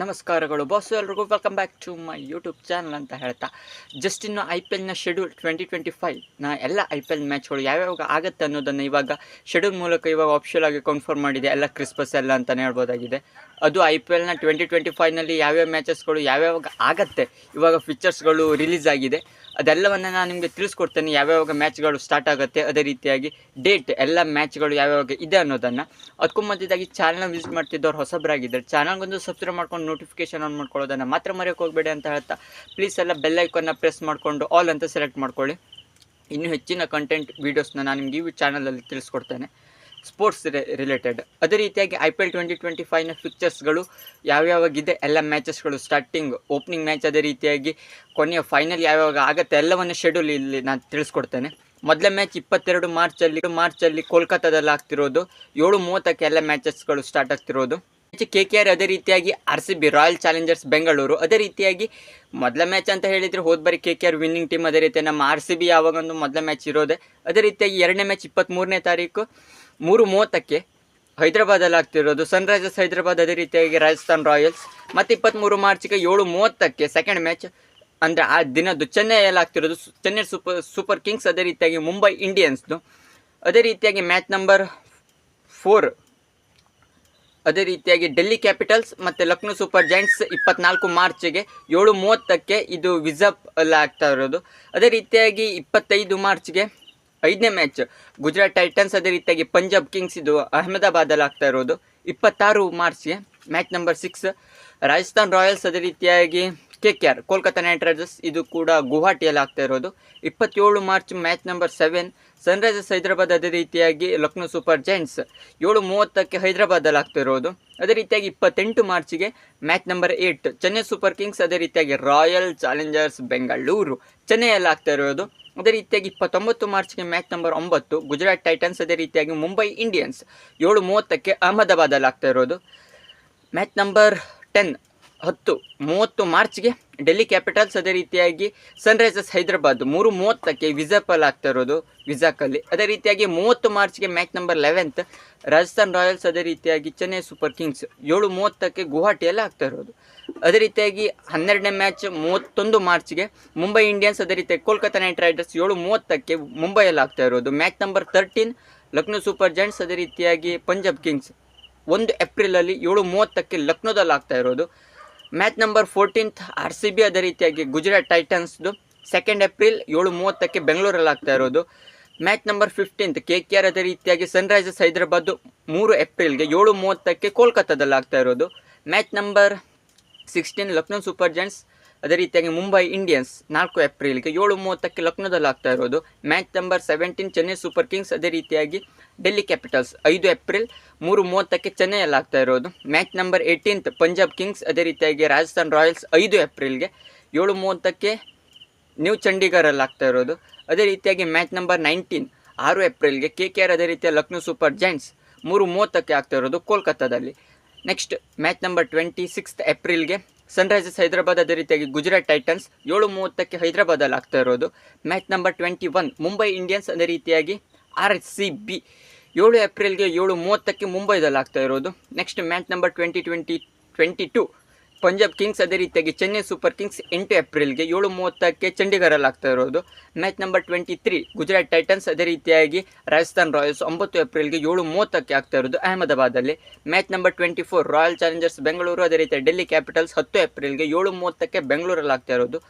ನಮಸ್ಕಾರಗಳು ಬಾಸು, ಎಲ್ರಿಗೂ welcome back to my YouTube channel ಅಂತ ಹೇಳ್ತಾ, ಜಸ್ಟ್ ಇನ್ನು ಐ ಪಿ ಎಲ್ನ ಶೆಡ್ಯೂಲ್ 2025ನ ಎಲ್ಲ ಐ ಪಿ ಎಲ್ ಮ್ಯಾಚ್ಗಳು ಯಾವ್ಯಾವಾಗ ಆಗುತ್ತೆ ಅನ್ನೋದನ್ನು ಇವಾಗ ಶೆಡ್ಯೂಲ್ ಮೂಲಕ ಇವಾಗ ಆಫಿಷಿಯಲ್ ಆಗಿ ಕನ್ಫರ್ಮ್ ಮಾಡಿದೆ. ಎಲ್ಲ ಕ್ರಿಸ್ಮಸ್ ಎಲ್ಲ ಅಂತಲೇ ಹೇಳ್ಬೋದಾಗಿದೆ. ಅದು ಐ ಪಿ ಎಲ್ನ 2025ನಲ್ಲಿ ಯಾವ್ಯಾವ ಮ್ಯಾಚಸ್ಗಳು ಯಾವ್ಯಾವಾಗ ಆಗುತ್ತೆ, ಇವಾಗ ಫಿಕ್ಚರ್ಸ್ಗಳು ರಿಲೀಸ್ ಆಗಿದೆ. ಅದೆಲ್ಲವನ್ನು ನಾನು ನಿಮಗೆ ತಿಳಿಸ್ಕೊಡ್ತೇನೆ, ಯಾವ್ಯಾವಾಗ ಮ್ಯಾಚ್ಗಳು ಸ್ಟಾರ್ಟ್ ಆಗುತ್ತೆ, ಅದೇ ರೀತಿಯಾಗಿ ಡೇಟ್ ಎಲ್ಲ ಮ್ಯಾಚ್ಗಳು ಯಾವ್ಯಾವಾಗ ಇದೆ ಅನ್ನೋದನ್ನು. ಅದಕ್ಕೂ ಮಧ್ಯದಾಗಿ ಚಾನಲ್ನ ವಿಸಿಟ್ ಮಾಡ್ತಿದ್ದವ್ರು ಹೊಸಬರಾಗಿದ್ದಾರೆ, ಚಾನಲ್ಗೊಂದು ಸಬ್ಸ್ಕ್ರೈಬ್ ಮಾಡ್ಕೊಂಡು ನೋಟಿಫಿಕೇಶನ್ ಆನ್ ಮಾಡ್ಕೊಳ್ಳೋದನ್ನು ಮಾತ್ರ ಮರೆಯೋಕೆ ಹೋಗಬೇಡಿ ಅಂತ ಹೇಳ್ತಾ, ಪ್ಲೀಸ್ ಎಲ್ಲ ಬೆಲ್ ಐಕಾನ್ನ ಪ್ರೆಸ್ ಮಾಡಿಕೊಂಡು ಆಲ್ ಅಂತ ಸೆಲೆಕ್ಟ್ ಮಾಡ್ಕೊಳ್ಳಿ. ಇನ್ನೂ ಹೆಚ್ಚಿನ ಕಂಟೆಂಟ್ ವೀಡಿಯೋಸ್ನ ನಾನು ನಿಮ್ಗೆ ಈ ಚಾನಲಲ್ಲಿ ತಿಳಿಸ್ಕೊಡ್ತೇನೆ, ಸ್ಪೋರ್ಟ್ಸ್ ರಿಲೇಟೆಡ್. ಅದೇ ರೀತಿಯಾಗಿ ಐ ಪಿ ಎಲ್ 2025ನ ಫಿಕ್ಚರ್ಸ್ಗಳು ಯಾವ್ಯಾವಾಗಿದೆ, ಎಲ್ಲ ಮ್ಯಾಚಸ್ಗಳು ಸ್ಟಾರ್ಟಿಂಗ್, ಓಪನಿಂಗ್ ಮ್ಯಾಚ್, ಅದೇ ರೀತಿಯಾಗಿ ಕೊನೆಯ ಫೈನಲ್ ಯಾವ್ಯಾವಾಗ ಆಗುತ್ತೆ ಎಲ್ಲವನ್ನು ಶೆಡ್ಯೂಲ್ ಇಲ್ಲಿ ನಾನು ತಿಳಿಸ್ಕೊಡ್ತೇನೆ. ಮೊದಲ ಮ್ಯಾಚ್ 22 ಮಾರ್ಚಲ್ಲಿ ಕೋಲ್ಕತ್ತಾದಲ್ಲಿ ಆಗ್ತಿರೋದು. 7:30ಕ್ಕೆ ಎಲ್ಲ ಮ್ಯಾಚಸ್ಗಳು ಸ್ಟಾರ್ಟ್ ಆಗ್ತಿರೋದು. KKR, ಅದೇ ರೀತಿಯಾಗಿ RCB ರಾಯಲ್ ಚಾಲೆಂಜರ್ಸ್ ಬೆಂಗಳೂರು. ಅದೇ ರೀತಿಯಾಗಿ ಮೊದಲ ಮ್ಯಾಚ್ ಅಂತ ಹೇಳಿದರೆ ಹೋದ ಬಾರಿ KKR ವಿನ್ನಿಂಗ್ ಟೀಮ್. ಅದೇ ರೀತಿ ನಮ್ಮ RCB ಯಾವಾಗೊಂದು ಮೊದಲ ಮ್ಯಾಚ್ ಇರೋದೆ. ಅದೇ ರೀತಿಯಾಗಿ ಎರಡನೇ ಮ್ಯಾಚ್ 23ನೇ ತಾರೀಕು 3:30ಕ್ಕೆ ಹೈದರಾಬಾದಲ್ಲಿ ಆಗ್ತಿರೋದು, ಸನ್ರೈಸರ್ಸ್ ಹೈದರಾಬಾದ್ ಅದೇ ರೀತಿಯಾಗಿ ರಾಜಸ್ಥಾನ್ ರಾಯಲ್ಸ್. ಮತ್ತು 23 ಮಾರ್ಚ್ಗೆ 7:30ಕ್ಕೆ ಸೆಕೆಂಡ್ ಮ್ಯಾಚ್, ಅಂದರೆ ಆ ದಿನದ್ದು ಚೆನ್ನೈಯಲ್ಲಿ ಆಗ್ತಿರೋದು, ಚೆನ್ನೈ ಸೂಪರ್ ಕಿಂಗ್ಸ್ ಅದೇ ರೀತಿಯಾಗಿ ಮುಂಬೈ ಇಂಡಿಯನ್ಸ್ದು. ಅದೇ ರೀತಿಯಾಗಿ ಮ್ಯಾಚ್ ನಂಬರ್ 4 ಅದೇ ರೀತಿಯಾಗಿ ಡೆಲ್ಲಿ ಕ್ಯಾಪಿಟಲ್ಸ್ ಮತ್ತು ಲಕ್ನೋ ಸೂಪರ್ ಜೈಂಟ್ಸ್ 24 ಮಾರ್ಚ್ಗೆ 7:30ಕ್ಕೆ ಇದು ವಿಜಾಪ್ ಅಲ್ಲಿ ಆಗ್ತಾ ಇರೋದು. ಅದೇ ರೀತಿಯಾಗಿ 25 ಮಾರ್ಚ್ಗೆ 5ನೇ ಮ್ಯಾಚ್ ಗುಜರಾತ್ ಟೈಟನ್ಸ್ ಅದೇ ರೀತಿಯಾಗಿ ಪಂಜಾಬ್ ಕಿಂಗ್ಸ್, ಇದು ಅಹಮದಾಬಾದಲ್ಲಿ ಆಗ್ತಾ ಇರೋದು. 26 ಮಾರ್ಚ್ಗೆ ಮ್ಯಾಚ್ ನಂಬರ್ 6 ರಾಜಸ್ಥಾನ್ ರಾಯಲ್ಸ್ ಅದೇ ರೀತಿಯಾಗಿ KKR ಕೋಲ್ಕತ್ತಾ ನೈಟ್ ರೈಡರ್ಸ್, ಇದು ಕೂಡ ಗುವಾಹಟಿಯಲ್ಲಿ ಆಗ್ತಾ ಇರೋದು. 27 March match number 7 sunrisers Hyderabad ಅದೇ ರೀತಿಯಾಗಿ ಲಕ್ನೋ ಸೂಪರ್ ಜೈಂಟ್ಸ್, 7:30ಕ್ಕೆ ಹೈದರಾಬಾದಲ್ಲಿ ಆಗ್ತಾ ಇರೋದು. ಅದೇ ರೀತಿಯಾಗಿ 28 ಮಾರ್ಚ್ಗೆ match number 8 Chennai super kings ಅದೇ ರೀತಿಯಾಗಿ ರಾಯಲ್ ಚಾಲೆಂಜರ್ಸ್ ಬೆಂಗಳೂರು, ಚೆನ್ನೈಯಲ್ಲಿ ಆಗ್ತಾ ಇರೋದು. ಅದೇ ರೀತಿಯಾಗಿ 29 ಮಾರ್ಚ್ಗೆ ಮ್ಯಾಚ್ ನಂಬರ್ 9 ಗುಜರಾತ್ ಟೈಟನ್ಸ್ ಅದೇ ರೀತಿಯಾಗಿ ಮುಂಬೈ ಇಂಡಿಯನ್ಸ್, 7:30ಕ್ಕೆ ಅಹಮದಾಬಾದಲ್ಲಿ ಆಗ್ತಾ ಇರೋದು. ಮ್ಯಾಚ್ ನಂಬರ್ 30 ಮಾರ್ಚ್ಗೆ ಡೆಲ್ಲಿ ಕ್ಯಾಪಿಟಲ್ಸ್ ಅದೇ ರೀತಿಯಾಗಿ ಸನ್ರೈಸರ್ಸ್ ಹೈದರಾಬಾದ್, 3:30ಕ್ಕೆ ವಿಜಾಪಲ್ಲಿ ಆಗ್ತಾ ಇರೋದು, ವಿಜಾಕಲ್ಲಿ. ಅದೇ ರೀತಿಯಾಗಿ 30 ಮಾರ್ಚ್ಗೆ ಮ್ಯಾಚ್ ನಂಬರ್ 11 ರಾಜಸ್ಥಾನ್ ರಾಯಲ್ಸ್ ಅದೇ ರೀತಿಯಾಗಿ ಚೆನ್ನೈ ಸೂಪರ್ ಕಿಂಗ್ಸ್, 7:30ಕ್ಕೆ ಗುವಾಹಟಿಯಲ್ಲಿ ಆಗ್ತಾ ಇರೋದು. ಅದೇ ರೀತಿಯಾಗಿ 12ನೇ ಮ್ಯಾಚ್ 31 ಮಾರ್ಚ್ಗೆ ಮುಂಬೈ ಇಂಡಿಯನ್ಸ್ ಅದೇ ರೀತಿಯಾಗಿ ಕೋಲ್ಕತ್ತಾ ನೈಟ್ ರೈಡರ್ಸ್, 7:30ಕ್ಕೆ ಮುಂಬೈಯಲ್ಲಿ ಆಗ್ತಾ ಇರೋದು. Match number 13 Lucknow super giants ಅದೇ ರೀತಿಯಾಗಿ ಪಂಜಾಬ್ ಕಿಂಗ್ಸ್, 1 ಏಪ್ರಿಲಲ್ಲಿ 7:30ಕ್ಕೆ ಲಕ್ನೋದಲ್ಲಿ ಆಗ್ತಾ ಇರೋದು. ಮ್ಯಾಚ್ ನಂಬರ್ 14 RCB ಅದೇ ರೀತಿಯಾಗಿ ಗುಜರಾತ್ ಟೈಟನ್ಸ್ದು, 2 ಏಪ್ರಿಲ್ 7:30ಕ್ಕೆ ಬೆಂಗಳೂರಲ್ಲಿ ಆಗ್ತಾ ಇರೋದು. ಮ್ಯಾಚ್ ನಂಬರ್ 15 KKR ಅದೇ ರೀತಿಯಾಗಿ ಸನ್ರೈಸರ್ಸ್ ಹೈದರಾಬಾದ್, 3 ಏಪ್ರಿಲ್ಗೆ 7:30ಕ್ಕೆ ಕೋಲ್ಕತ್ತಾದಲ್ಲಿ ಆಗ್ತಾ ಇರೋದು. Match number 16 Lucknow super giants ಅದೇ ರೀತಿಯಾಗಿ ಮುಂಬೈ ಇಂಡಿಯನ್ಸ್, 4 ಏಪ್ರಿಲ್ಗೆ 7:30ಕ್ಕೆ ಲಕ್ನೋದಲ್ಲಿ ಆಗ್ತಾ ಇರೋದು. Match number 17 Chennai super kings ಅದೇ ರೀತಿಯಾಗಿ ಡೆಲ್ಲಿ ಕ್ಯಾಪಿಟಲ್ಸ್, 5 ಏಪ್ರಿಲ್ 3:30ಕ್ಕೆ ಚೆನ್ನೈಯಲ್ಲಿ ಆಗ್ತಾ ಇರೋದು. ಮ್ಯಾಚ್ ನಂಬರ್ 18 ಪಂಜಾಬ್ ಕಿಂಗ್ಸ್ ಅದೇ ರೀತಿಯಾಗಿ ರಾಜಸ್ಥಾನ್ ರಾಯಲ್ಸ್, 5 ಏಪ್ರಿಲ್ಗೆ 7:30ಕ್ಕೆ ನ್ಯೂ ಚಂಡೀಗಢಲ್ಲಿ ಆಗ್ತಾ ಇರೋದು. ಅದೇ ರೀತಿಯಾಗಿ ಮ್ಯಾಚ್ ನಂಬರ್ 19 6 ಏಪ್ರಿಲ್ಗೆ KKR ಅದೇ ರೀತಿಯ ಲಕ್ನೋ ಸೂಪರ್ ಜೈಂಟ್ಸ್, 3:30ಕ್ಕೆ ಆಗ್ತಾ ಇರೋದು ಕೋಲ್ಕತ್ತಾದಲ್ಲಿ. ನೆಕ್ಸ್ಟ್ ಮ್ಯಾಚ್ ನಂಬರ್ 26 ಏಪ್ರಿಲ್ಗೆ ಸನ್ರೈಸರ್ಸ್ ಹೈದರಾಬಾದ್ ಅದೇ ರೀತಿಯಾಗಿ ಗುಜರಾತ್ ಟೈಟನ್ಸ್, 7:30ಕ್ಕೆ ಹೈದರಾಬಾದಲ್ಲಿ ಆಗ್ತಾ ಇರೋದು. ಮ್ಯಾಚ್ ನಂಬರ್ 21 ಮುಂಬೈ ಇಂಡಿಯನ್ಸ್ ಅದೇ ರೀತಿಯಾಗಿ RCB, 7 ಏಪ್ರಿಲ್ಗೆ 7:30ಕ್ಕೆ ಮುಂಬೈದಲ್ಲಿ ಆಗ್ತಾ ಇರೋದು. Next match number 22 Punjab Kings ಅದೇ ರೀತಿಯಾಗಿ ಚೆನ್ನೈ ಸೂಪರ್ ಕಿಂಗ್ಸ್, 8 ಏಪ್ರಿಲ್ಗೆ 7:30ಕ್ಕೆ ಚಂಡೀಗಢಲ್ಲಿ ಆಗ್ತಾ ಇರೋದು. ಮ್ಯಾಚ್ ನಂಬರ್ 23 ಗುಜರಾತ್ ಟೈಟನ್ಸ್ ಅದೇ ರೀತಿಯಾಗಿ ರಾಜಸ್ಥಾನ್ ರಾಯಲ್ಸ್, 9 ಏಪ್ರಿಲ್ಗೆ 7:30ಕ್ಕೆ ಆಗ್ತಾ ಇರೋದು ಅಹಮದಾಬಾದಲ್ಲಿ. Match number 24 royal challengers Bengaluru ಅದೇ ರೀತಿಯಾಗಿ ಡೆಲ್ಲಿ ಕ್ಯಾಪಿಟಲ್ಸ್, 10 ಏಪ್ರಿಲ್ಗೆ 7:30ಕ್ಕೆ ಬೆಂಗಳೂರಲ್ಲಿ ಆಗ್ತಾ ಇರೋದು.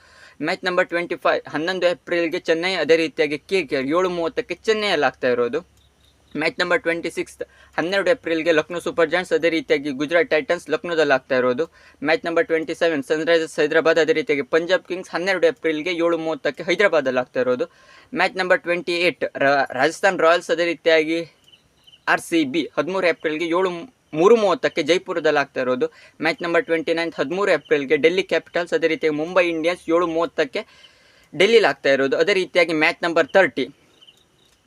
ಮ್ಯಾಚ್ ನಂಬರ್ 25 11 ಏಪ್ರಿಲ್ಗೆ ಚೆನ್ನೈ ಅದೇ ರೀತಿಯಾಗಿ KKR, 7:30ಕ್ಕೆ ಚೆನ್ನೈಯಲ್ಲಿ ಆಗ್ತಾ ಇರೋದು. ಮ್ಯಾಚ್ ನಂಬರ್ 26 12 ಏಪ್ರಿಲ್ಗೆ ಲಕ್ನೋ ಸೂಪರ್ ಜೈಂಟ್ಸ್ ಅದೇ ರೀತಿಯಾಗಿ ಗುಜರಾತ್ ಟೈಟನ್ಸ್, ಲಕ್ನೋದಲ್ಲಿ ಆಗ್ತಾ ಇರೋದು. ಮ್ಯಾಚ್ ನಂಬರ್ 27 ಸನ್ರೈಸರ್ಸ್ ಹೈದರಾಬಾದ್ ಅದೇ ರೀತಿಯಾಗಿ ಪಂಜಾಬ್ ಕಿಂಗ್ಸ್, 12 ಏಪ್ರಿಲ್ಗೆ 7:30ಕ್ಕೆ ಹೈದರಾಬಾದಲ್ಲಿ ಆಗ್ತಾ ಇರೋದು. ಮ್ಯಾಚ್ ನಂಬರ್ 28 ರಾಜಸ್ಥಾನ್ ರಾಯಲ್ಸ್ ಅದೇ ರೀತಿಯಾಗಿ RCB, 13 ಏಪ್ರಿಲ್ಗೆ 3:30ಕ್ಕೆ ಜೈಪುರದಲ್ಲಿ ಆಗ್ತಾ ಇರೋದು. ಮ್ಯಾಚ್ ನಂಬರ್ 29 13 ಏಪ್ರಿಲ್ಗೆ ಡೆಲ್ಲಿ ಕ್ಯಾಪಿಟಲ್ಸ್ ಅದೇ ರೀತಿಯಾಗಿ ಮುಂಬೈ ಇಂಡಿಯನ್ಸ್, 7:30ಕ್ಕೆ ಡೆಲ್ಲಿಲಿ ಆಗ್ತಾ ಇರೋದು. ಅದೇ ರೀತಿಯಾಗಿ match number 30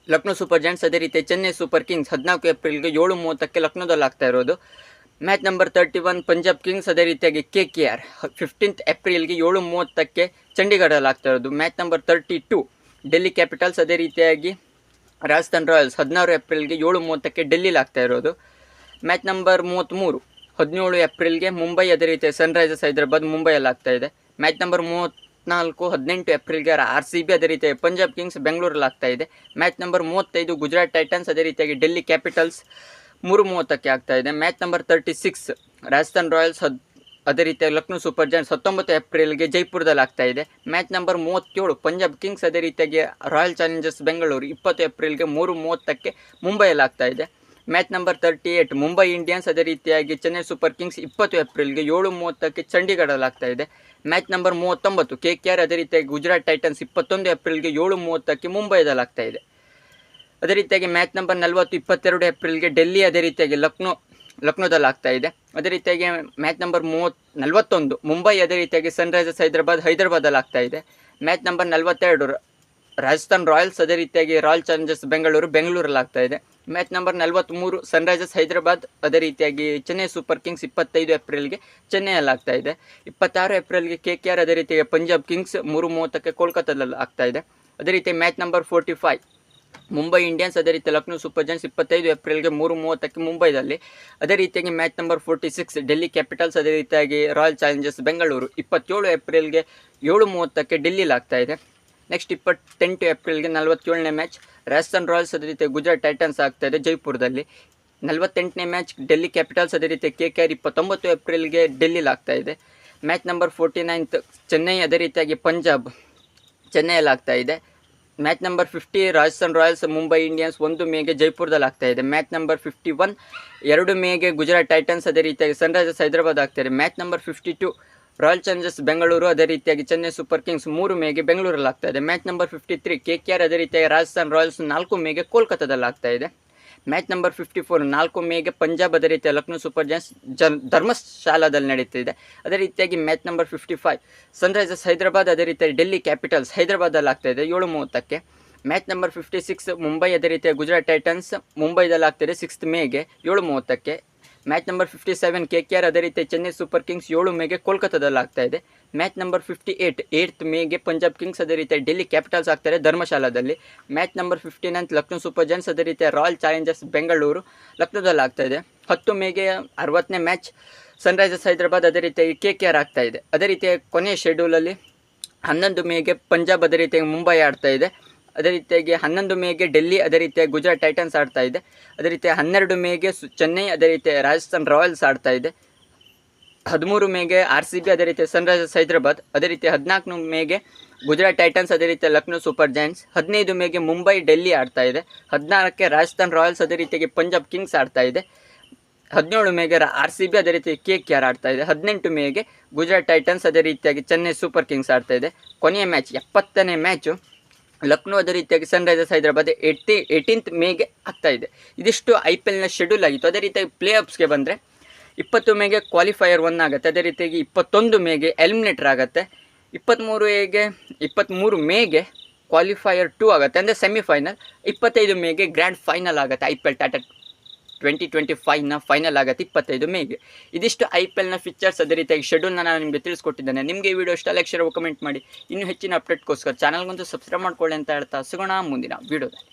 Lucknow super giants ಅದೇ ರೀತಿ ಚೆನ್ನೈ ಸೂಪರ್ ಕಿಂಗ್ಸ್, 14 ಏಪ್ರಿಲ್ಗೆ 7:30ಕ್ಕೆ ಲಕ್ನೋದಲ್ಲಿ ಆಗ್ತಾ ಇರೋದು. ಮ್ಯಾಚ್ ನಂಬರ್ 31 ಪಂಜಾಬ್ ಕಿಂಗ್ಸ್ ಅದೇ ರೀತಿಯಾಗಿ KKR, 15 ಏಪ್ರಿಲ್ಗೆ 7:30ಕ್ಕೆ ಚಂಡೀಗಢಲ್ಲಿ ಆಗ್ತಾ ಇರೋದು. ಮ್ಯಾಚ್ ನಂಬರ್ 32 ಡೆಲ್ಲಿ ಕ್ಯಾಪಿಟಲ್ಸ್ ಅದೇ ರೀತಿಯಾಗಿ ರಾಜಸ್ಥಾನ್ ರಾಯಲ್ಸ್, 16 ಏಪ್ರಿಲ್ಗೆ 7:30ಕ್ಕೆ ಡೆಲ್ಲಿಲಿ ಆಗ್ತಾ ಇರೋದು. ಮ್ಯಾಚ್ ನಂಬರ್ 33 17 ಏಪ್ರಿಲ್ಗೆ ಮುಂಬೈ, ಅದೇ ರೀತಿ ಸನ್ರೈಸರ್ಸ್ ಹೈದರಾಬಾದ್ ಮುಂಬೈಯಲ್ಲಿ ಆಗ್ತಾ ಇದೆ. ಮ್ಯಾಚ್ ನಂಬರ್ 34 18 ಏಪ್ರಿಲ್ಗೆ RCB, ಅದೇ ರೀತಿ ಪಂಜಾಬ್ ಕಿಂಗ್ಸ್ ಬೆಂಗಳೂರಲ್ಲಿ ಆಗ್ತಾ ಇದೆ. ಮ್ಯಾಚ್ ನಂಬರ್ 35 ಗುಜರಾತ್ ಟೈಟನ್ಸ್, ಅದೇ ರೀತಿಯಾಗಿ ಡೆಲ್ಲಿ ಕ್ಯಾಪಿಟಲ್ಸ್ 3:30ಕ್ಕೆ ಆಗ್ತಾ ಇದೆ. ಮ್ಯಾಚ್ ನಂಬರ್ 36 ರಾಜಸ್ಥಾನ್ ರಾಯಲ್ಸ್, ಅದೇ ರೀತಿಯಾಗಿ ಲಕ್ನೋ ಸೂಪರ್ ಜಾಯಂಟ್ಸ್ 19 ಏಪ್ರಿಲ್ಗೆ ಜೈಪುರದಲ್ಲಿ ಆಗ್ತಾ ಇದೆ. ಮ್ಯಾಚ್ ನಂಬರ್ 37 ಪಂಜಾಬ್ ಕಿಂಗ್ಸ್, ಅದೇ ರೀತಿಯಾಗಿ ರಾಯಲ್ ಚಾಲೆಂಜರ್ಸ್ ಬೆಂಗಳೂರು 20 ಏಪ್ರಿಲ್ಗೆ 3:30ಕ್ಕೆ ಮುಂಬೈಯಲ್ಲಿ ಆಗ್ತಾ ಇದೆ. ಮ್ಯಾಚ್ ನಂಬರ್ 38 ಮುಂಬೈ ಇಂಡಿಯನ್ಸ್, ಅದೇ ರೀತಿಯಾಗಿ ಚೆನ್ನೈ ಸೂಪರ್ ಕಿಂಗ್ಸ್ 20 ಏಪ್ರಿಲ್ಗೆ 7:30ಕ್ಕೆ ಚಂಡೀಗಢಲ್ಲಿ ಆಗ್ತಾ ಇದೆ. ಮ್ಯಾಚ್ ನಂಬರ್ 39 KKR, ಅದೇ ರೀತಿಯಾಗಿ ಗುಜರಾತ್ ಟೈಟನ್ಸ್ 21 ಏಪ್ರಿಲ್ಗೆ 7:30ಕ್ಕೆ ಮುಂಬೈದಲ್ಲಿ ಆಗ್ತಾ ಇದೆ. ಅದೇ ರೀತಿಯಾಗಿ ಮ್ಯಾಚ್ ನಂಬರ್ 40 22 ಏಪ್ರಿಲ್ಗೆ ಡೆಲ್ಲಿ, ಅದೇ ರೀತಿಯಾಗಿ ಲಕ್ನೋದಲ್ಲಿ ಆಗ್ತಾ ಇದೆ. ಅದೇ ರೀತಿಯಾಗಿ ಮ್ಯಾಚ್ ನಂಬರ್ 41 ಮುಂಬೈ, ಅದೇ ರೀತಿಯಾಗಿ ಸನ್ರೈಸರ್ಸ್ ಹೈದರಾಬಾದಲ್ಲಿ ಆಗ್ತಾ ಇದೆ. ಮ್ಯಾಚ್ ನಂಬರ್ 42 ರಾಜಸ್ಥಾನ್ ರಾಯಲ್ಸ್, ಅದೇ ರೀತಿಯಾಗಿ ರಾಯಲ್ ಚಾಲೆಂಜರ್ಸ್ ಬೆಂಗಳೂರಲ್ಲಿ ಆಗ್ತಾ ಇದೆ. ಮ್ಯಾಚ್ ನಂಬರ್ 43 ಸನ್ರೈಸರ್ಸ್ ಹೈದರಾಬಾದ್, ಅದೇ ರೀತಿಯಾಗಿ ಚೆನ್ನೈ ಸೂಪರ್ ಕಿಂಗ್ಸ್ 25 ಏಪ್ರಿಲ್ಗೆ ಚೆನ್ನೈಯಲ್ಲಿ ಆಗ್ತಾ ಇದೆ. 26 ಏಪ್ರಿಲ್ಗೆ KKR, ಅದೇ ರೀತಿಯಾಗಿ ಪಂಜಾಬ್ ಕಿಂಗ್ಸ್ 3:30ಕ್ಕೆ ಕೋಲ್ಕತ್ತಾದಲ್ಲಿ ಆಗ್ತಾ ಇದೆ. ಅದೇ ರೀತಿ ಮ್ಯಾಚ್ ನಂಬರ್ 45 ಮುಂಬೈ ಇಂಡಿಯನ್ಸ್, ಅದೇ ರೀತಿ ಲಕ್ನೋ ಸೂಪರ್ ಜಾಯಂಟ್ಸ್ 25 ಏಪ್ರಿಲ್ಗೆ 3:30ಕ್ಕೆ ಮುಂಬೈದಲ್ಲಿ. ಅದೇ ರೀತಿಯಾಗಿ ಮ್ಯಾಚ್ ನಂಬರ್ 46 ಡೆಲ್ಲಿ ಕ್ಯಾಪಿಟಲ್ಸ್, ಅದೇ ರೀತಿಯಾಗಿ ರಾಯಲ್ ಚಾಲೆಂಜರ್ಸ್ ಬೆಂಗಳೂರು 27 ಏಪ್ರಿಲ್ಗೆ 7:30ಕ್ಕೆ ಡೆಲ್ಲಿಲಿ ಆಗ್ತಾ ಇದೆ. ನೆಕ್ಸ್ಟ್ 28 ಏಪ್ರಿಲ್ಗೆ 47ನೇ ಮ್ಯಾಚ್ ರಾಜಸ್ಥಾನ್ ರಾಯಲ್ಸ್, ಅದೇ ರೀತಿ ಗುಜರಾತ್ ಟೈಟನ್ಸ್ ಆಗ್ತಾ ಇದೆ ಜೈಪುರದಲ್ಲಿ. 48ನೇ ಮ್ಯಾಚ್ ಡೆಲ್ಲಿ ಕ್ಯಾಪಿಟಲ್ಸ್, ಅದೇ ರೀತಿ KKR 29 ಏಪ್ರಿಲ್ಗೆ ಡೆಲ್ಲಿಲಿ ಆಗ್ತಾ ಇದೆ. ಮ್ಯಾಚ್ ನಂಬರ್ 49 ಚೆನ್ನೈ, ಅದೇ ರೀತಿಯಾಗಿ ಪಂಜಾಬ್ ಚೆನ್ನೈಯಲ್ಲಿ ಆಗ್ತಾ ಇದೆ. Match number 50 Rajasthan Royals Mumbai Indians 1 ಮೇಗೆ ಜೈಪುರದಲ್ಲಿ ಆಗ್ತಾ ಇದೆ. ಮ್ಯಾಚ್ ನಂಬರ್ 51 2 ಮೇಗೆ ಗುಜರಾತ್ ಟೈಟನ್ಸ್, ಅದೇ ರೀತಿಯಾಗಿ ಸನ್ರೈಸರ್ಸ್ ಹೈದರಾಬಾದ್ ಆಗ್ತಾ ಇದೆ. Match number 52 royal challengers Bengaluru, ಅದೇ ರೀತಿಯಾಗಿ ಚೆನ್ನೈ ಸೂಪರ್ ಕಿಂಗ್ಸ್ 3 ಮೇಗೆ ಬೆಂಗಳೂರಲ್ಲಿ ಆಗ್ತಾ ಇದೆ. ಮ್ಯಾಚ್ ನಂಬರ್ 53 KKR, ಅದೇ ರೀತಿಯಾಗಿ ರಾಜಸ್ಥಾನ್ ರಾಯಲ್ಸ್ 4 ಮೇಗೆ ಕೋಲ್ಕತ್ತಾದಲ್ಲಿ ಆಗ್ತಾ ಇದೆ. ಮ್ಯಾಚ್ ನಂಬರ್ 54 4 ಮೇಗೆ ಪಂಜಾಬ್, ಅದೇ ರೀತಿಯಾಗಿ ಲಕ್ನೋ ಸೂಪರ್ ಜಾಯಂಟ್ಸ್ ಧರ್ಮಶಾಲಾದಲ್ಲಿ ನಡೀತಿದೆ. ಅದೇ ರೀತಿಯಾಗಿ ಮ್ಯಾಚ್ ನಂಬರ್ 55 ಸನ್ರೈಸರ್ಸ್ ಹೈದರಾಬಾದ್, ಅದೇ ರೀತಿಯಾಗಿ ಡೆಲ್ಲಿ ಕ್ಯಾಪಿಟಲ್ಸ್ ಹೈದರಾಬಾದಲ್ಲಿ ಆಗ್ತಾ ಇದೆ 7:30ಕ್ಕೆ. ಮ್ಯಾಚ್ ನಂಬರ್ 56 ಮುಂಬೈ, ಅದೇ ರೀತಿಯಾಗಿ ಗುಜರಾತ್ ಟೈಟನ್ಸ್ ಮುಂಬೈದಲ್ಲಿ ಆಗ್ತಿದೆ 6 ಮೇಗೆ 7:30ಕ್ಕೆ. ಮ್ಯಾಚ್ ನಂಬರ್ 57 KKR, ಅದೇ ರೀತಿ ಚೆನ್ನೈ ಸೂಪರ್ ಕಿಂಗ್ಸ್ 7 ಮೇಗೆ ಕೋಲ್ಕತ್ತಾದಲ್ಲಿ ಆಗ್ತಾ ಇದೆ. ಮ್ಯಾಚ್ ನಂಬರ್ 58 8 ಮೇಗೆ ಪಂಜಾಬ್ ಕಿಂಗ್ಸ್, ಅದೇ ರೀತಿ ಡೆಲ್ಲಿ ಕ್ಯಾಪಿಟಲ್ಸ್ ಆಗ್ತಾರೆ ಧರ್ಮಶಾಲಾದಲ್ಲಿ. ಮ್ಯಾಚ್ ನಂಬರ್ 59 ಲಕ್ನೋ ಸೂಪರ್ ಜಾಯಂಟ್ಸ್, ಅದೇ ರೀತಿ ರಾಯಲ್ ಚಾಲೆಂಜರ್ಸ್ ಬೆಂಗಳೂರು ಲಕ್ನೋದಲ್ಲಿ ಆಗ್ತಾ ಇದೆ. 10 ಮೇಗೆ 60ನೇ ಮ್ಯಾಚ್ ಸನ್ರೈಸರ್ಸ್ ಹೈದರಾಬಾದ್, ಅದೇ ರೀತಿಯಾಗಿ KKR ಆಗ್ತಾ ಇದೆ. ಅದೇ ರೀತಿಯಾಗಿ ಕೊನೆಯ ಶೆಡ್ಯೂಲಲ್ಲಿ 11 ಮೇಗೆ ಪಂಜಾಬ್, ಅದೇ ರೀತಿಯಾಗಿ ಮುಂಬೈ ಆಡ್ತಾ ಇದೆ. ಅದೇ ರೀತಿಯಾಗಿ 11 ಮೇಗೆ ಡೆಲ್ಲಿ, ಅದೇ ರೀತಿಯಾಗಿ ಗುಜರಾತ್ ಟೈಟನ್ಸ್ ಆಡ್ತಾ ಇದೆ. ಅದೇ ರೀತಿ 12 ಮೇಗೆ ಚೆನ್ನೈ, ಅದೇ ರೀತಿ ರಾಜಸ್ಥಾನ್ ರಾಯಲ್ಸ್ ಆಡ್ತಾ ಇದೆ. 13 ಮೇಗೆ RCB, ಅದೇ ರೀತಿ ಸನ್ರೈಸರ್ಸ್ ಹೈದರಾಬಾದ್. ಅದೇ ರೀತಿ 14 ಮೇಗೆ ಗುಜರಾತ್ ಟೈಟನ್ಸ್, ಅದೇ ರೀತಿ ಲಕ್ನೋ ಸೂಪರ್ ಜಾಯಂಟ್ಸ್. 15 ಮೇಗೆ ಮುಂಬೈ ಡೆಲ್ಲಿ ಆಡ್ತಾ ಇದೆ. 16ಕ್ಕೆ ರಾಜಸ್ಥಾನ್ ರಾಯಲ್ಸ್, ಅದೇ ರೀತಿಯಾಗಿ ಪಂಜಾಬ್ ಕಿಂಗ್ಸ್ ಆಡ್ತಾ ಇದೆ. 17 ಮೇಗೆ RCB, ಅದೇ ರೀತಿ KKR ಆಡ್ತಾ ಇದೆ. 18 ಮೇಗೆ ಗುಜರಾತ್ ಟೈಟನ್ಸ್, ಅದೇ ರೀತಿಯಾಗಿ ಚೆನ್ನೈ ಸೂಪರ್ ಕಿಂಗ್ಸ್ ಆಡ್ತಾ ಇದೆ. ಕೊನೆಯ ಮ್ಯಾಚ್ 70ನೇ ಮ್ಯಾಚು ಲಕ್ನೋ, ಅದೇ ರೀತಿಯಾಗಿ ಸನ್ರೈಸರ್ಸ್ ಹೈದರಾಬಾದ್ 18th ಮೇಗೆ ಆಗ್ತಾ ಇದೆ. ಇದಿಷ್ಟು IPLನ ಶೆಡ್ಯೂಲ್ ಆಗಿತ್ತು. ಅದೇ ರೀತಿಯಾಗಿ ಪ್ಲೇ ಆಫ್ಸ್ಗೆ ಬಂದರೆ 20 ಮೇಗೆ ಕ್ವಾಲಿಫೈಯರ್ 1 ಆಗುತ್ತೆ. ಅದೇ ರೀತಿಯಾಗಿ 21 ಮೇಗೆ ಎಲಿಮಿನೇಟರ್ ಆಗುತ್ತೆ. 23 ಮೇಗೆ ಕ್ವಾಲಿಫೈಯರ್ 2 ಆಗುತ್ತೆ, ಅಂದರೆ ಸೆಮಿಫೈನಲ್. 25 ಮೇಗೆ ಗ್ರ್ಯಾಂಡ್ ಫೈನಲ್ ಆಗುತ್ತೆ. IPL ಟಾಟಾ 2025ನ ಫೈನಲ್ ಆಗುತ್ತೆ 25 ಮೇಗೆ. ಇದಿಷ್ಟು IPLನ ಫೀಚರ್ಸ್, ಅದೇ ರೀತಿಯಾಗಿ ಶೆಡ್ಯೂಲ್ನ ನಾನು ನಿಮಗೆ ತಿಳಿಸ್ಕೊಟ್ಟಿದ್ದೇನೆ. ನಿಮಗೆ ಈ ವಿಡಿಯೋ ಇಷ್ಟ ಲೈಕ್ ಶೇರ್ ಕಮೆಂಟ್ ಮಾಡಿ. ಇನ್ನೂ ಹೆಚ್ಚಿನ ಅಪ್ಡೇಟ್ಗೋಸ್ಕರ ಚಾನಲ್ಗೊಂದು ಸಬ್ಸ್ಕ್ರೈಬ್ ಮಾಡ್ಕೊಳ್ಳಿ ಅಂತ ಹೇಳ್ತಾ ಸಿಗೋಣ ಮುಂದಿನ ವಿಡಿಯೋದಲ್ಲಿ.